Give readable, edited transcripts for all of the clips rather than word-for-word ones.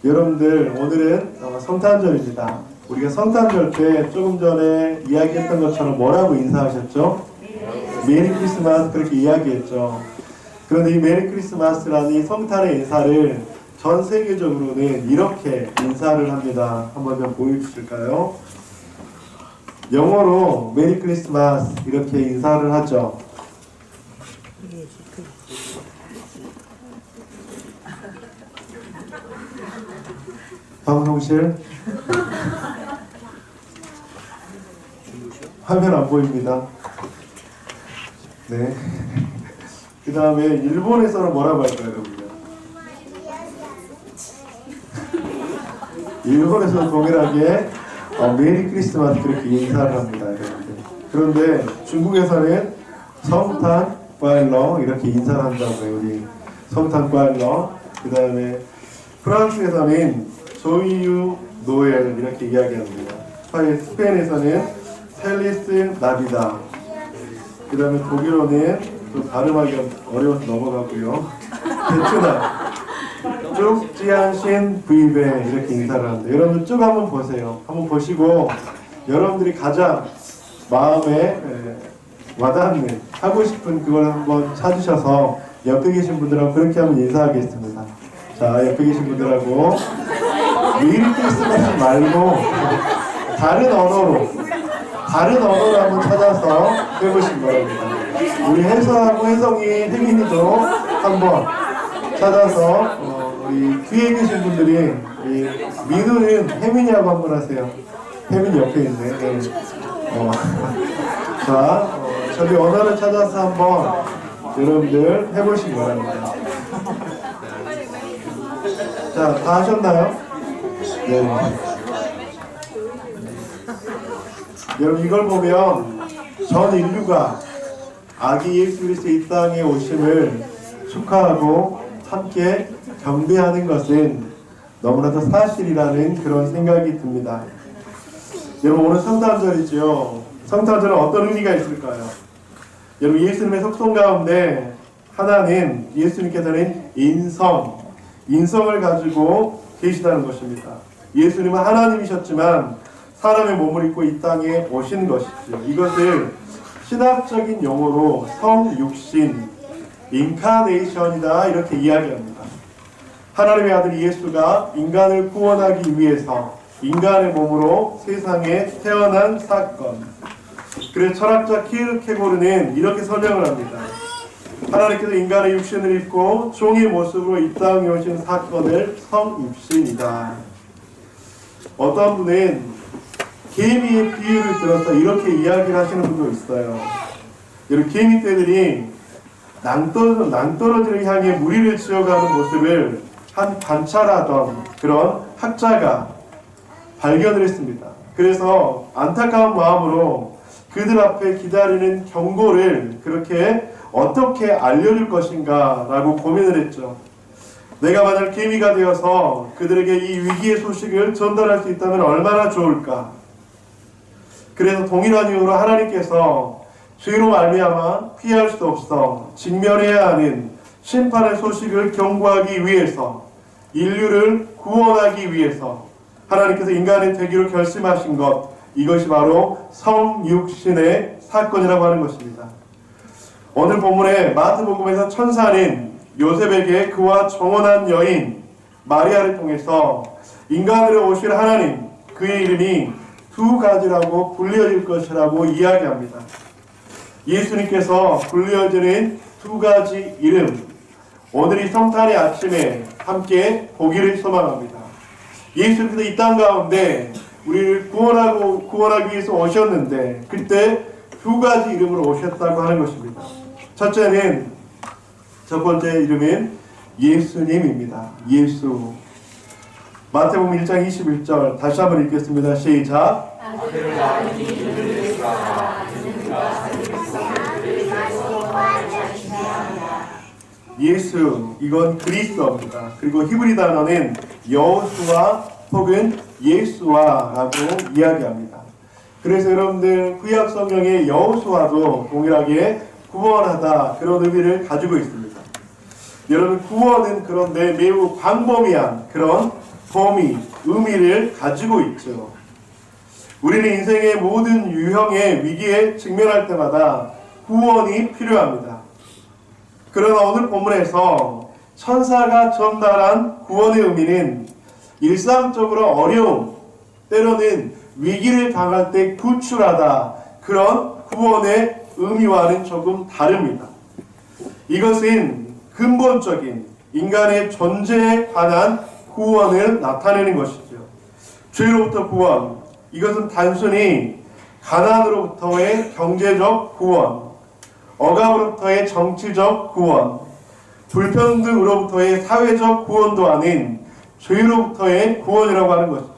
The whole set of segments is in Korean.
여러분들 오늘은 성탄절입니다. 우리가 성탄절 때 조금 전에 이야기했던 것처럼 뭐라고 인사하셨죠? 메리 크리스마스 그렇게 이야기했죠. 그런데 이 메리 크리스마스라는 이 성탄의 인사를 전 세계적으로는 이렇게 인사를 합니다. 한번 좀 보여주실까요? 영어로 메리 크리스마스 이렇게 인사를 하죠. 방송실 화면 안 보입니다. 네. 그 다음에 일본에서는 뭐라고 할까요, 여러분요? 일본에서는 동일하게 메리 크리스마스 그렇게 인사를 합니다, 여러분들. 그런데 중국에서는 성탄 과일러 이렇게 인사를 한다고요. 우리 성탄 과일러. 그 다음에 프랑스에서는 조이유 노엘 이렇게 이야기합니다. 스페인에서는 펠리스 나비다. 그 다음에 독일어는 또 발음하기 어려워서 넘어가고요. 베트남 쪽지안신 브이베 이렇게 인사를 합니다. 여러분 쭉 한번 보세요. 한번 보시고 여러분들이 가장 마음에 와닿는 하고 싶은 그걸 한번 찾으셔서 옆에 계신 분들하고 그렇게 한번 인사하겠습니다. 자, 옆에 계신 분들하고 메리 크리스마스 말고 다른 언어로 한번 찾아서 해보시기 바랍니다. 우리 혜서하고 혜성이, 혜민이도 한번 찾아서 우리 뒤에 계신 분들이 민우는 혜민이하고 한번 하세요. 혜민이 옆에 있네. 네. 자, 저기 언어를 찾아서 한번 여러분들 해보시기 바랍니다. 자, 다 하셨나요? 네. 여러분 이걸 보면 전 인류가 아기 예수 그리스도의 이 땅에 오심을 축하하고 함께 경배하는 것은 너무나도 사실이라는 그런 생각이 듭니다. 여러분 오늘 성탄절이죠. 성탄절은 어떤 의미가 있을까요? 여러분 예수님의 속성 가운데 하나는 예수님께서는 인성을 가지고 계시다는 것입니다. 예수님은 하나님이셨지만 사람의 몸을 입고 이 땅에 오신 것이죠. 이것을 신학적인 용어로 성육신, 인카네이션이다 이렇게 이야기합니다. 하나님의 아들 예수가 인간을 구원하기 위해서 인간의 몸으로 세상에 태어난 사건. 그래서 철학자 키르케고르는 이렇게 설명을 합니다. 하나님께서 인간의 육신을 입고 종의 모습으로 이 땅에 오신 사건을 성육신이다. 어떤 분은 개미의 비유를 들어서 이렇게 이야기를 하시는 분도 있어요. 여러분 개미떼들이 낭떠러지를 향해 무리를 지어가는 모습을 한 관찰하던 그런 학자가 발견을 했습니다. 그래서 안타까운 마음으로 그들 앞에 기다리는 경고를 그렇게 어떻게 알려줄 것인가 라고 고민을 했죠. 내가 만약 개미가 되어서 그들에게 이 위기의 소식을 전달할 수 있다면 얼마나 좋을까. 그래서 동일한 이유로 하나님께서 죄로 말미암아 피할 수 없어 직면해야 하는 심판의 소식을 경고하기 위해서 인류를 구원하기 위해서 하나님께서 인간의 되기로 결심하신 것, 이것이 바로 성육신의 사건이라고 하는 것입니다. 오늘 본문에 마태복음에서 천사는 요셉에게 그와 정혼한 여인 마리아를 통해서 인간으로 오실 하나님, 그의 이름이 두 가지라고 불려질 것이라고 이야기합니다. 예수님께서 불려지는 두 가지 이름, 오늘 이 성탄의 아침에 함께 보기를 소망합니다. 예수님께서 이 땅 가운데 우리를 구원하기 위해서 오셨는데 그때 두 가지 이름으로 오셨다고 하는 것입니다. 첫 번째 이름은 예수님입니다. 예수. 마태복음 1장 21절 다시 한번 읽겠습니다. 시작. 예수, 이건 그리스어입니다. 그리고 히브리 단어는 여호수아 혹은 예수아라고 이야기합니다. 그래서 여러분들 구약 성경의 여호수아도 동일하게 구원하다 그런 의미를 가지고 있습니다. 여러분 구원은 그런데 매우 광범위한 그런 범위, 의미를 가지고 있죠. 우리는 인생의 모든 유형의 위기에 직면할 때마다 구원이 필요합니다. 그러나 오늘 본문에서 천사가 전달한 구원의 의미는 일상적으로 어려움, 때로는 위기를 당할 때 구출하다, 그런 구원의 의미와는 조금 다릅니다. 이것은 근본적인 인간의 존재에 관한 구원을 나타내는 것이죠. 죄로부터 구원, 이것은 단순히 가난으로부터의 경제적 구원, 억압으로부터의 정치적 구원, 불평등으로부터의 사회적 구원도 아닌 죄로부터의 구원이라고 하는 것이죠.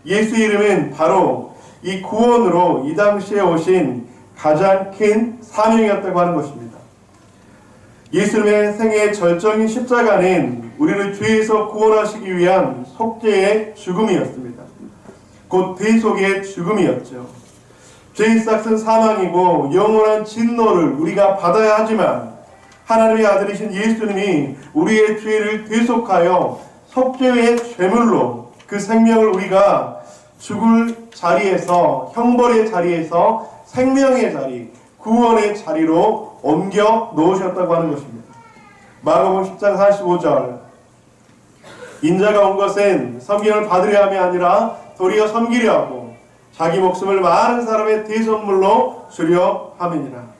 예수 이름은 바로 이 구원으로 이 당시에 오신 가장 큰 사명이었다고 하는 것입니다. 예수님의 생애의 절정인 십자가는 우리를 죄에서 구원하시기 위한 속죄의 죽음이었습니다. 곧 대속의 죽음이었죠. 죄의 싹은 사망이고 영원한 진노를 우리가 받아야 하지만 하나님의 아들이신 예수님이 우리의 죄를 대속하여 속죄의 죄물로 그 생명을 우리가 죽을 자리에서, 형벌의 자리에서 생명의 자리, 구원의 자리로 옮겨 놓으셨다고 하는 것입니다. 마가복음 10장 45절, 인자가 온 것은 섬김을 받으려 함이 아니라 도리어 섬기려 하고 자기 목숨을 많은 사람의 대선물로 주려 함이니라.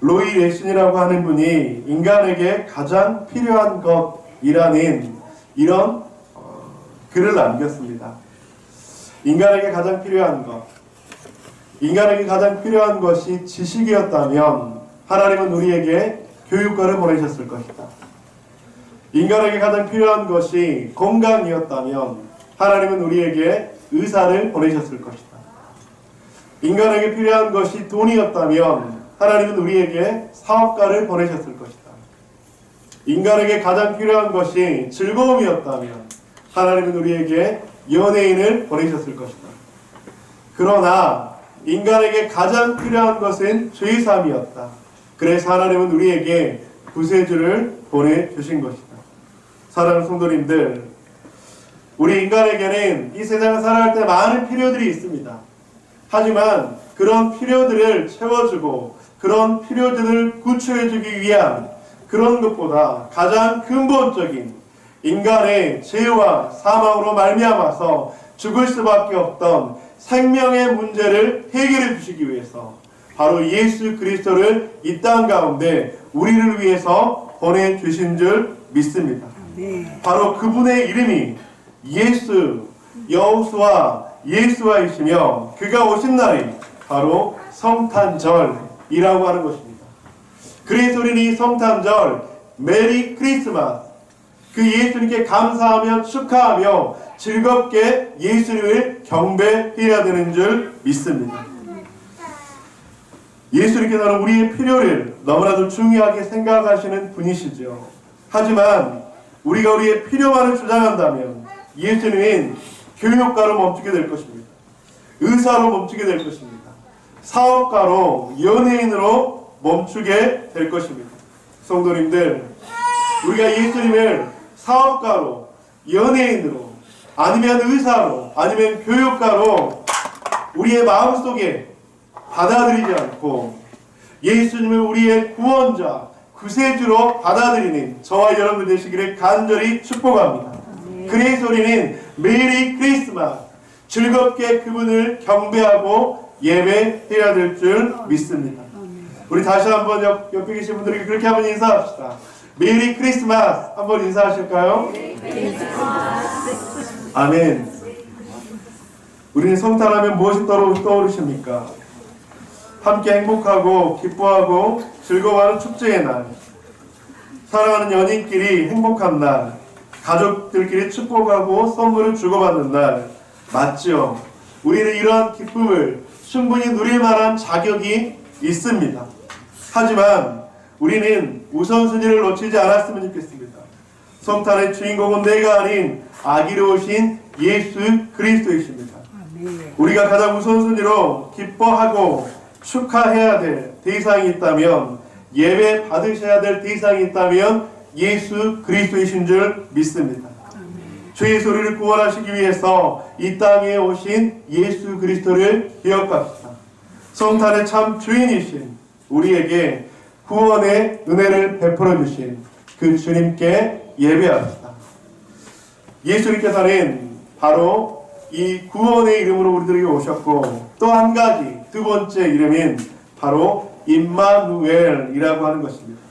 로이 레슨이라고 하는 분이 인간에게 가장 필요한 것이라는 이런 글을 남겼습니다. 인간에게 가장 필요한 것, 인간에게 가장 필요한 것이 지식이었다면 하나님은 우리에게 교육과를 보내셨을 것이다. 인간에게 가장 필요한 것이 건강이었다면 하나님은 우리에게 의사를 보내셨을 것이다. 인간에게 필요한 것이 돈이었다면 하나님은 우리에게 사업가를 보내셨을 것이다. 인간에게 가장 필요한 것이 즐거움이었다면 하나님은 우리에게 연예인을 보내셨을 것이다. 그러나 인간에게 가장 필요한 것은 죄사함이었다. 그래서 하나님은 우리에게 구세주를 보내주신 것이다. 사랑하는 성도님들, 우리 인간에게는 이 세상을 살아갈 때 많은 필요들이 있습니다. 하지만 그런 필요들을 채워주고 그런 필요들을 구출해주기 위한 그런 것보다 가장 근본적인 인간의 죄와 사망으로 말미암아서 죽을 수밖에 없던 생명의 문제를 해결해 주시기 위해서 바로 예수 그리스도를 이 땅 가운데 우리를 위해서 보내주신 줄 믿습니다. 바로 그분의 이름이 예수, 여호수아, 예수아이시며 그가 오신 날이 바로 성탄절이라고 하는 것입니다. 그래서 우리는 이 성탄절, 메리 크리스마스, 그 예수님께 감사하며 축하하며 즐겁게 예수님을 경배해야 되는 줄 믿습니다. 예수님께서는 우리의 필요를 너무나도 중요하게 생각하시는 분이시죠. 하지만 우리가 우리의 필요만을 주장한다면 예수님은 교육가로 멈추게 될 것입니다. 의사로 멈추게 될 것입니다. 사업가로, 연예인으로 멈추게 될 것입니다. 성도님들, 우리가 예수님을 사업가로, 연예인으로, 아니면 의사로, 아니면 교육가로 우리의 마음속에 받아들이지 않고 예수님을 우리의 구원자, 구세주로 받아들이는 저와 여러분 되시기를 간절히 축복합니다. 그래서 우리는 메리 크리스마스, 즐겁게 그분을 경배하고 예배해야 될 줄 믿습니다. 우리 다시 한번 옆에 계신 분들에게 그렇게 한번 인사합시다. 메리 크리스마스 한번 인사하실까요? 아멘. 우리는 성탄하면 무엇이 떠오르십니까? 함께 행복하고 기뻐하고 즐거워하는 축제의 날, 사랑하는 연인끼리 행복한 날, 가족들끼리 축복하고 선물을 주고받는 날, 맞죠? 우리는 이러한 기쁨을 충분히 누릴 만한 자격이 있습니다. 하지만 우리는 우선순위를 놓치지 않았으면 좋겠습니다. 성탄의 주인공은 내가 아닌 아기로 오신 예수 그리스도이십니다. 우리가 가장 우선순위로 기뻐하고 축하해야 될 대상이 있다면, 예배 받으셔야 될 대상이 있다면 예수 그리스도이신 줄 믿습니다. 죄의 소리를 구원하시기 위해서 이 땅에 오신 예수 그리스도를 기억합시다. 성탄의 참 주인이신 우리에게 구원의 은혜를 베풀어 주신 그 주님께 예배합시다. 예수님께서는 바로 이 구원의 이름으로 우리들에게 오셨고, 또 한 가지 두 번째 이름인 바로 임마누엘이라고 하는 것입니다.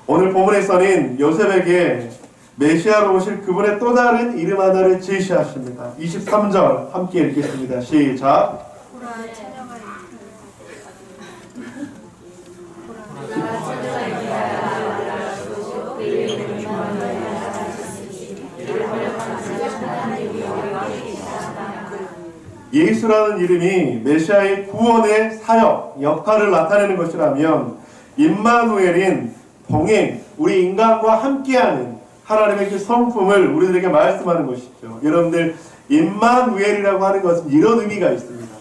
오늘 본문에서는 요셉에게 메시아로 오실 그분의 또 다른 이름 하나를 제시하십니다. 23절 함께 읽겠습니다. 시작. 예수라는 이름이 메시아의 구원의 사역, 역할을 나타내는 것이라면, 임마누엘인 동행, 우리 인간과 함께하는 하나님의 그 성품을 우리들에게 말씀하는 것이죠. 여러분들, 임마누엘이라고 하는 것은 이런 의미가 있습니다.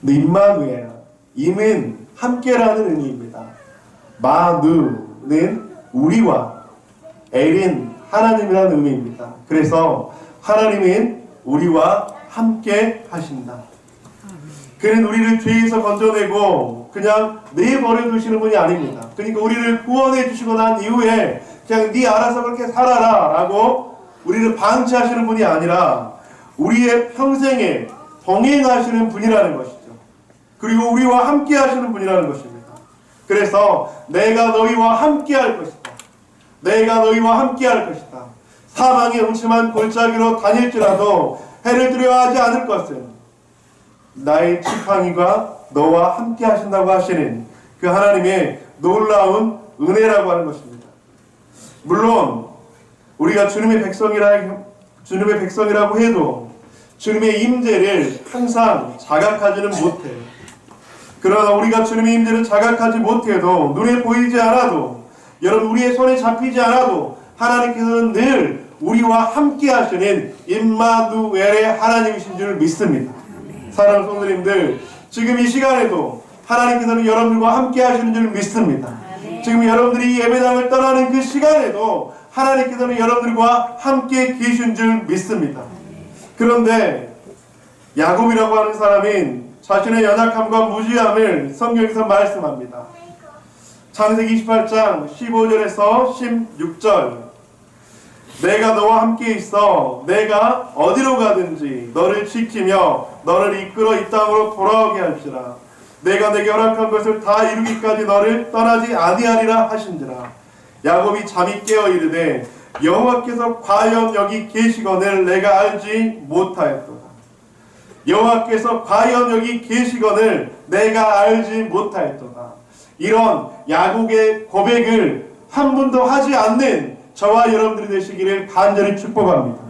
임마누엘, 임은 함께라는 의미입니다. 마누는 우리와, 엘인 하나님이라는 의미입니다. 그래서 하나님은 우리와 함께 하신다. 그는 우리를 죄에서 건져내고 그냥 내버려 두시는 분이 아닙니다. 그러니까 우리를 구원해 주시고 난 이후에 그냥 네 알아서 그렇게 살아라 라고 우리를 방치하시는 분이 아니라 우리의 평생에 동행하시는 분이라는 것이죠. 그리고 우리와 함께 하시는 분이라는 것입니다. 그래서 내가 너희와 함께 할 것이다. 내가 너희와 함께 할 것이다. 사망의 음침한 골짜기로 다닐지라도 해를 두려워하지 않을 것은 나의 지팡이가 너와 함께 하신다고 하시는 그 하나님의 놀라운 은혜라고 하는 것입니다. 물론 우리가 주님의 백성이라고 해도 주님의 임재를 항상 자각하지는 못해요. 그러나 우리가 주님의 임재를 자각하지 못해도, 눈에 보이지 않아도, 여러분 우리의 손에 잡히지 않아도 하나님께서는 늘 우리와 함께 하시는 임마누엘의 하나님이신 줄 믿습니다. 사랑하는 성도님들, 지금 이 시간에도 하나님께서는 여러분들과 함께 하시는 줄 믿습니다. 지금 여러분들이 예배당을 떠나는 그 시간에도 하나님께서는 여러분들과 함께 계신 줄 믿습니다. 그런데 야곱이라고 하는 사람인 자신의 연약함과 무지함을 성경에서 말씀합니다. 창세기 28장 15절에서 16절, 내가 너와 함께 있어 내가 어디로 가든지 너를 지키며 너를 이끌어 이 땅으로 돌아오게 할지라. 내가 내게 허락한 것을 다 이루기까지 너를 떠나지 아니하리라 하신지라. 야곱이 잠이 깨어 이르되 여호와께서 과연 여기 계시거늘 내가 알지 못하였도다. 여호와께서 과연 여기 계시거늘 내가 알지 못하였도다. 이런 야곱의 고백을 한 번도 하지 않는 저와 여러분들이 되시기를 간절히 축복합니다.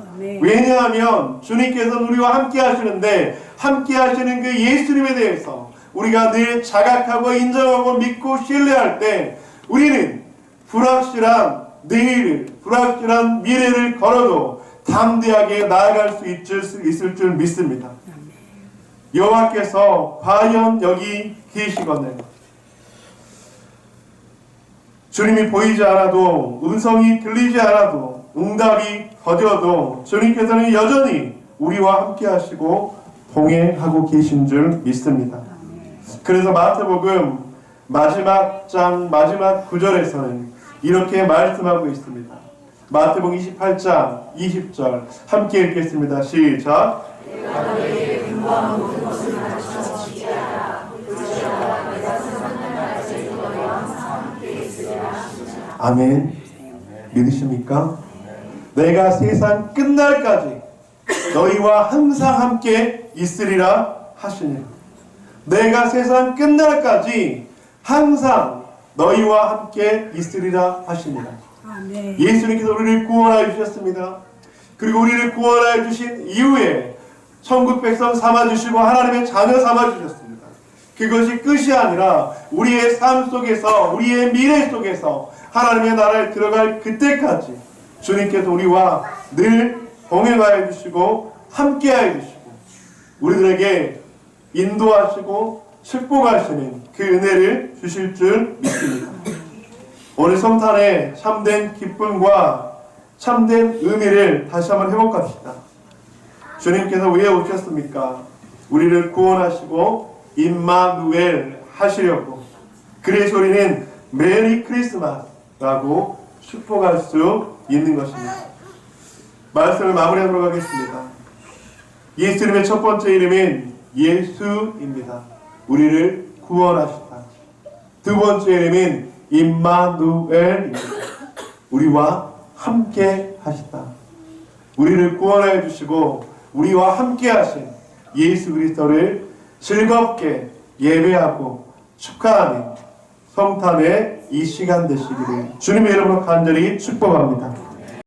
왜냐하면 주님께서는 우리와 함께 하시는데, 함께 하시는 그 예수님에 대해서 우리가 늘 자각하고 인정하고 믿고 신뢰할 때 우리는 불확실한 내일을, 불확실한 미래를 걸어도 담대하게 나아갈 수 있을 줄 믿습니다. 여호와께서 과연 여기 계시거늘, 주님이 보이지 않아도, 음성이 들리지 않아도, 응답이 더뎌도 주님께서는 여전히 우리와 함께 하시고 동행하고 계신 줄 믿습니다. 그래서 마태복음 마지막 장 마지막 구절에서는 이렇게 말씀하고 있습니다. 마태복음 28장 20절 함께 읽겠습니다. 시작. 내가 너에게 근거한 모든 것을 가르쳐 주지 않아. 부르짖어라. 내가 세상을 날지 너희와 항상 함께 있으리라. 아멘. 믿으십니까? 내가 세상 끝날까지 너희와 항상 함께 있으리라 하시니, 내가 세상 끝날까지 항상 너희와 함께 있으리라 하십니다. 예수님께서 우리를 구원하여 주셨습니다. 그리고 우리를 구원하여 주신 이후에 천국 백성 삼아주시고 하나님의 자녀 삼아주셨습니다. 그것이 끝이 아니라 우리의 삶 속에서, 우리의 미래 속에서 하나님의 나라에 들어갈 그때까지 주님께서 우리와 늘 동행하여 주시고 함께하여 주시고 우리들에게 인도하시고 축복하시는 그 은혜를 주실 줄 믿습니다. 오늘 성탄의 참된 기쁨과 참된 의미를 다시 한번 회복합시다. 주님께서 왜 오셨습니까? 우리를 구원하시고 임마누엘 하시려고. 그래서 우리는 메리 크리스마스라고 축복할 수 있는 것입니다. 말씀을 마무리하도록 하겠습니다. 예수님의 첫 번째 이름은 예수입니다. 우리를 구원하시다. 두 번째 이름은 임마누엘입니다. 우리와 함께 하시다. 우리를 구원하여 주시고 우리와 함께 하신 예수 그리스도를 즐겁게 예배하고 축하하는 성탄의 이 시간 되시기를 주님의 이름으로 간절히 축복합니다.